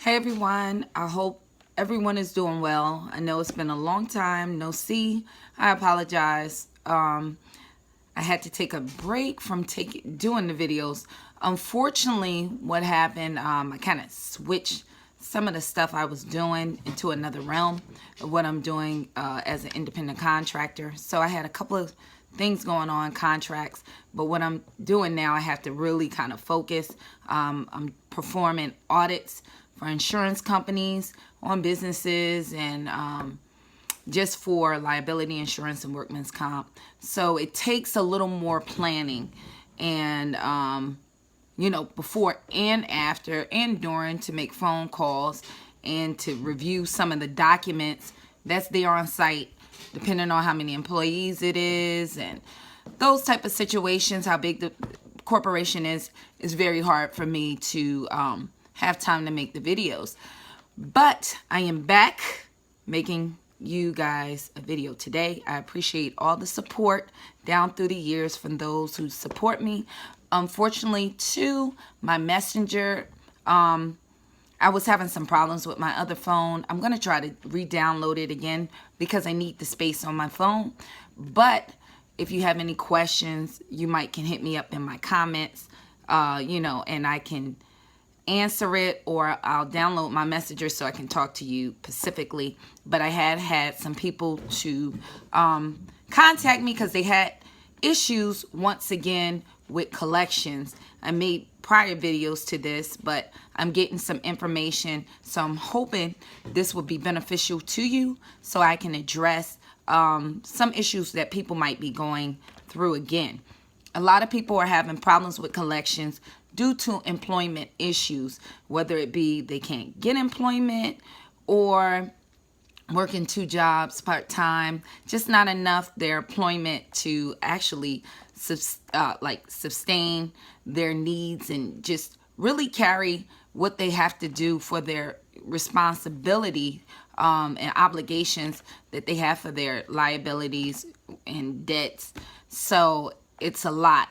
Hey everyone, I hope everyone is doing well. I know it's been a long time no see. I apologize. I had to take a break from doing the videos. Unfortunately, what happened, I kind of switched some of the stuff I was doing into another realm of what I'm doing as an independent contractor. So I had a couple of things going on, contracts, but what I'm doing now, I have to really kind of focus. I'm performing audits for insurance companies, on businesses, and just for liability insurance and workman's comp. So it takes a little more planning and, before and after and during, to make phone calls and to review some of the documents that's there on site, depending on how many employees it is and those type of situations, how big the corporation is very hard for me to have time to make the videos. But I am back making you guys a video today. I appreciate all the support down through the years from those who support me. Unfortunately, too, my messenger, I was having some problems with my other phone. I'm going to try to re-download it again because I need the space on my phone. But if you have any questions, you can hit me up in my comments, and I can answer it, or I'll download my messenger so I can talk to you specifically. But I had some people to contact me because they had issues once again with collections. I made prior videos to this, but I'm getting some information, so I'm hoping this will be beneficial to you so I can address some issues that people might be going through again. A lot of people are having problems with collections due to employment issues, whether it be they can't get employment or working 2 jobs part-time, just not enough their employment to actually sustain their needs and just really carry what they have to do for their responsibility and obligations that they have for their liabilities and debts. So it's a lot.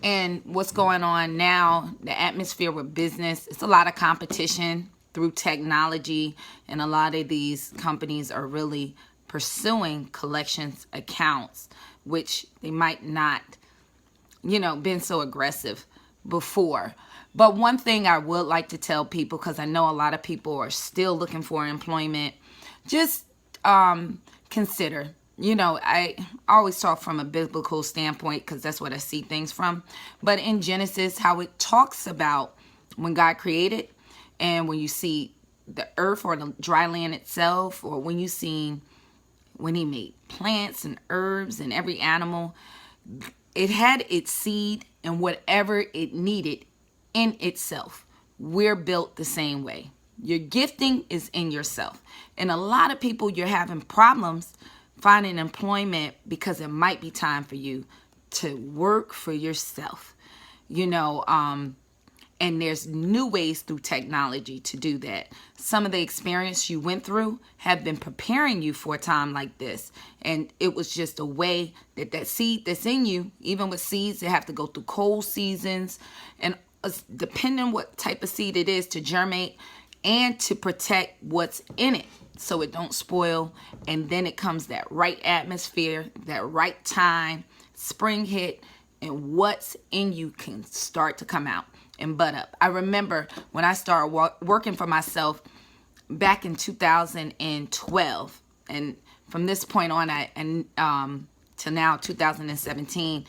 And what's going on now, the atmosphere with business, it's a lot of competition through technology, and a lot of these companies are really pursuing collections accounts, which they might not, been so aggressive before. But one thing I would like to tell people, because I know a lot of people are still looking for employment, just consider. I always talk from a biblical standpoint because that's what I see things from. But in Genesis, how it talks about when God created, and when you see the earth or the dry land itself, or when he made plants and herbs and every animal, it had its seed and whatever it needed in itself. We're built the same way. Your gifting is in yourself. And a lot of people, you're having problems finding employment because it might be time for you to work for yourself, and there's new ways through technology to do that. Some of the experience you went through have been preparing you for a time like this, and it was just a way that seed that's in you, even with seeds, they have to go through cold seasons, and depending what type of seed it is, to germinate and to protect what's in it so it don't spoil. And then it comes that right atmosphere, that right time, spring hit, and what's in you can start to come out and bud up. I remember when I started working for myself back in 2012, and from this point on, till now, 2017,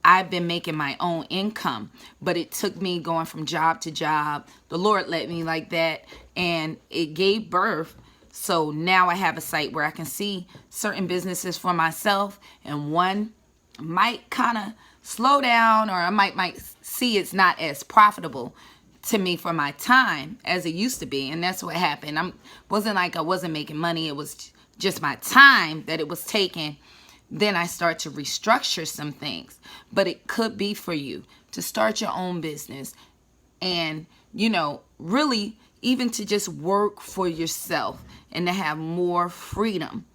I've been making my own income. But it took me going from job to job. The Lord led me like that, and it gave birth. So now I have a site where I can see certain businesses for myself, and one might kind of slow down, or I might see it's not as profitable to me for my time as it used to be. And that's what happened. Wasn't like I wasn't making money. It was just my time that it was taking. Then I start to restructure some things. But it could be for you to start your own business and, really even to just work for yourself and to have more freedom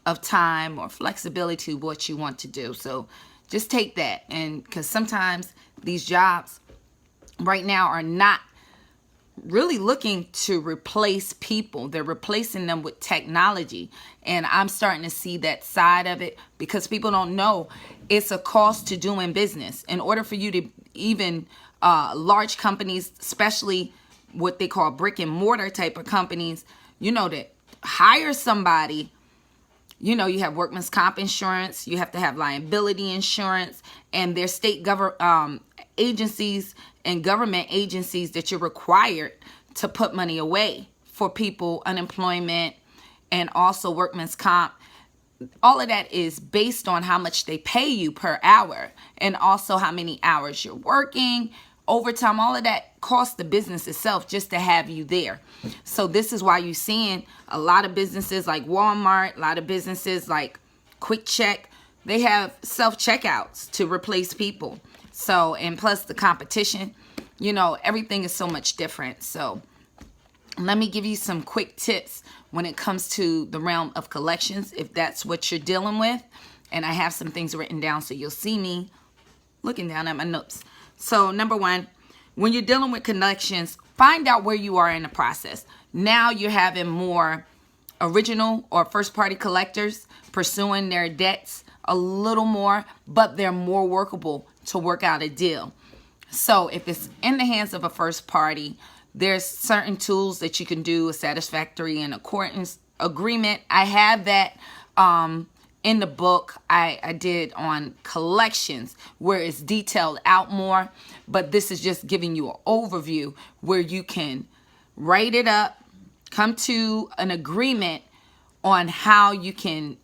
of time or flexibility to what you want to do. So just take that. And because sometimes these jobs right now are not really looking to replace people. They're replacing them with technology. And I'm starting to see that side of it because people don't know it's a cost to doing business. In order for you to even large companies, especially what they call brick and mortar type of companies, to hire somebody, you have workman's comp insurance, you have to have liability insurance, and there's state agencies and government agencies that you're required to put money away for people, unemployment, and also workman's comp. All of that is based on how much they pay you per hour and also how many hours you're working, overtime. All of that costs the business itself just to have you there. So this is why you're seeing a lot of businesses like Walmart, a lot of businesses like Quick Check, they have self-checkouts to replace people. So, and plus the competition, everything is so much different. So let me give you some quick tips when it comes to the realm of collections, if that's what you're dealing with. And I have some things written down so you'll see me looking down at my notes. So number one, when you're dealing with collections, find out where you are in the process. Now you're having more original or first party collectors pursuing their debts a little more, but they're more workable to work out a deal. So if it's in the hands of a first party, there's certain tools that you can do, a satisfactory and accordance agreement. I have that in the book I did on collections where it's detailed out more, but this is just giving you an overview where you can write it up, come to an agreement on how you can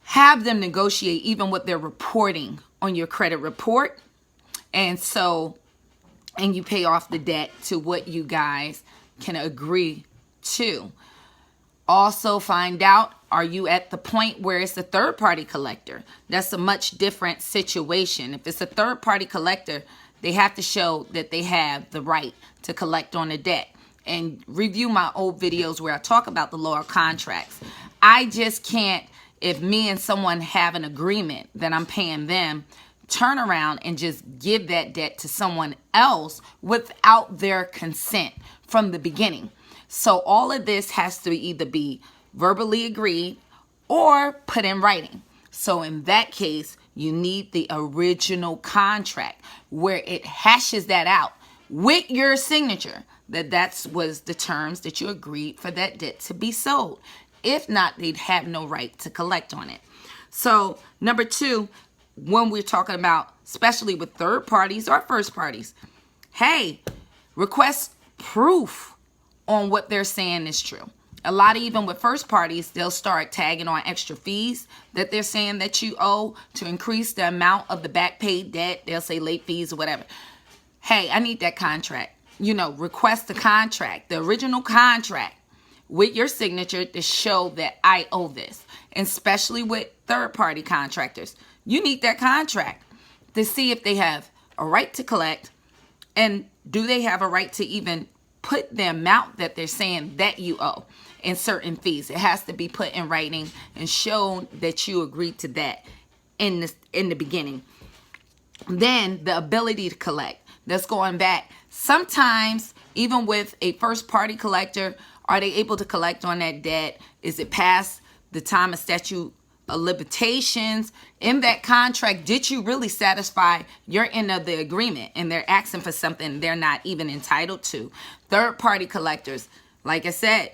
have them negotiate even what they're reporting on your credit report. And you pay off the debt to what you guys can agree to. Also find out, are you at the point where it's a third party collector? That's a much different situation. If it's a third party collector, they have to show that they have the right to collect on the debt. And review my old videos where I talk about the law of contracts. I just can't, if me and someone have an agreement that I'm paying them, turn around and just give that debt to someone else without their consent from the beginning. So all of this has to either be verbally agreed or put in writing. So in that case, you need the original contract where it hashes that out with your signature that was the terms that you agreed for that debt to be sold. If not, they'd have no right to collect on it. So number two, when we're talking about, especially with third parties or first parties, hey, request proof on what they're saying is true. A lot of, even with first parties, they'll start tagging on extra fees that they're saying that you owe to increase the amount of the back paid debt. They'll say late fees or whatever. Hey, I need that contract. Request the contract, the original contract with your signature to show that I owe this. And especially with third party contractors, you need that contract to see if they have a right to collect, and do they have a right to even put the amount that they're saying that you owe in certain fees. It has to be put in writing and shown that you agreed to that in the beginning. Then the ability to collect. That's going back. Sometimes, even with a first party collector, are they able to collect on that debt? Is it past the time of statute of limitations? In that contract, did you really satisfy your end of the agreement? And they're asking for something they're not even entitled to. Third party collectors, like I said,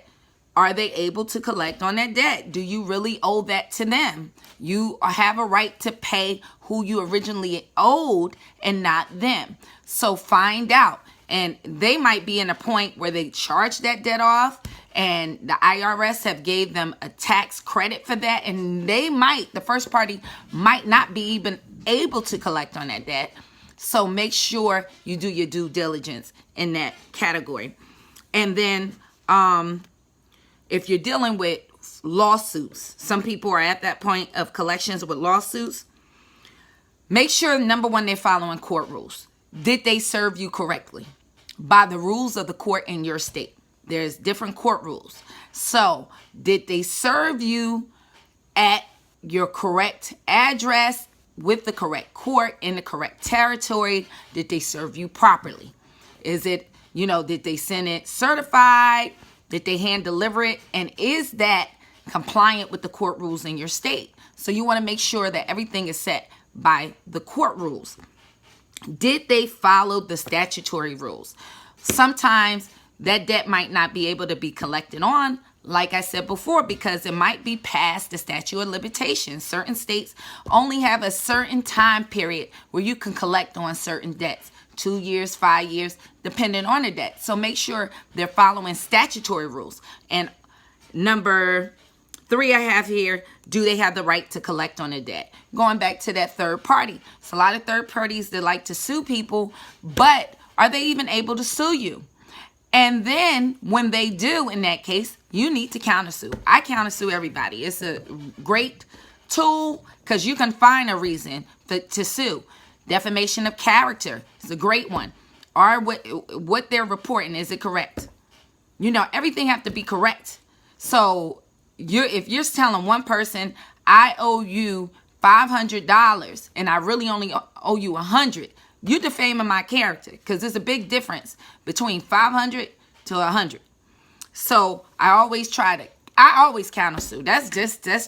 are they able to collect on that debt? Do you really owe that to them? You have a right to pay who you originally owed and not them. So find out. And they might be in a point where they charge that debt off and the IRS have gave them a tax credit for that. And the first party might not be even able to collect on that debt. So make sure you do your due diligence in that category. And then if you're dealing with lawsuits, some people are at that point of collections with lawsuits. Make sure, number one, they're following court rules. Did they serve you correctly by the rules of the court in your state? There's different court rules. So did they serve you at your correct address with the correct court in the correct territory? Did they serve you properly? Is it You know, did they send it certified? Did they hand deliver it? And is that compliant with the court rules in your state? So you want to make sure that everything is set by the court rules. Did they follow the statutory rules? Sometimes that debt might not be able to be collected on, like I said before, because it might be past the statute of limitations. Certain states only have a certain time period where you can collect on certain debts. 2 years, 5 years, depending on the debt. So make sure they're following statutory rules. And number 3 I have here, do they have the right to collect on a debt? Going back to that third party. It's a lot of third parties that like to sue people, but are they even able to sue you? And then when they do, in that case, you need to countersue. I countersue everybody. It's a great tool because you can find a reason to sue. Defamation of character is a great one. Or what they're reporting, is it correct? You know, everything have to be correct. So if you're telling one person, I owe you $500 and I really only owe you $100, you defaming my character, because there's a big difference between $500 to $100. So I always countersue. That's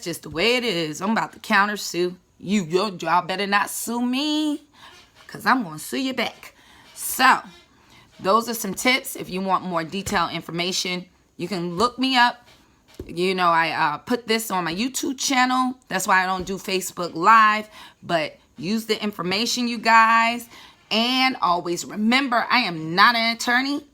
just the way it is. I'm about to countersue you. Y'all better not sue me, because I'm going to sue you back. So those are some tips. If you want more detailed information, you can look me up. You know, I put this on my YouTube channel. That's why I don't do Facebook Live. But use the information, you guys. And always remember, I am not an attorney.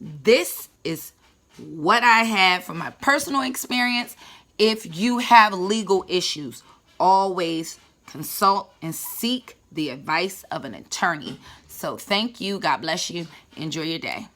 This is what I have from my personal experience. If you have legal issues, always consult and seek the advice of an attorney. So thank you. God bless you. Enjoy your day.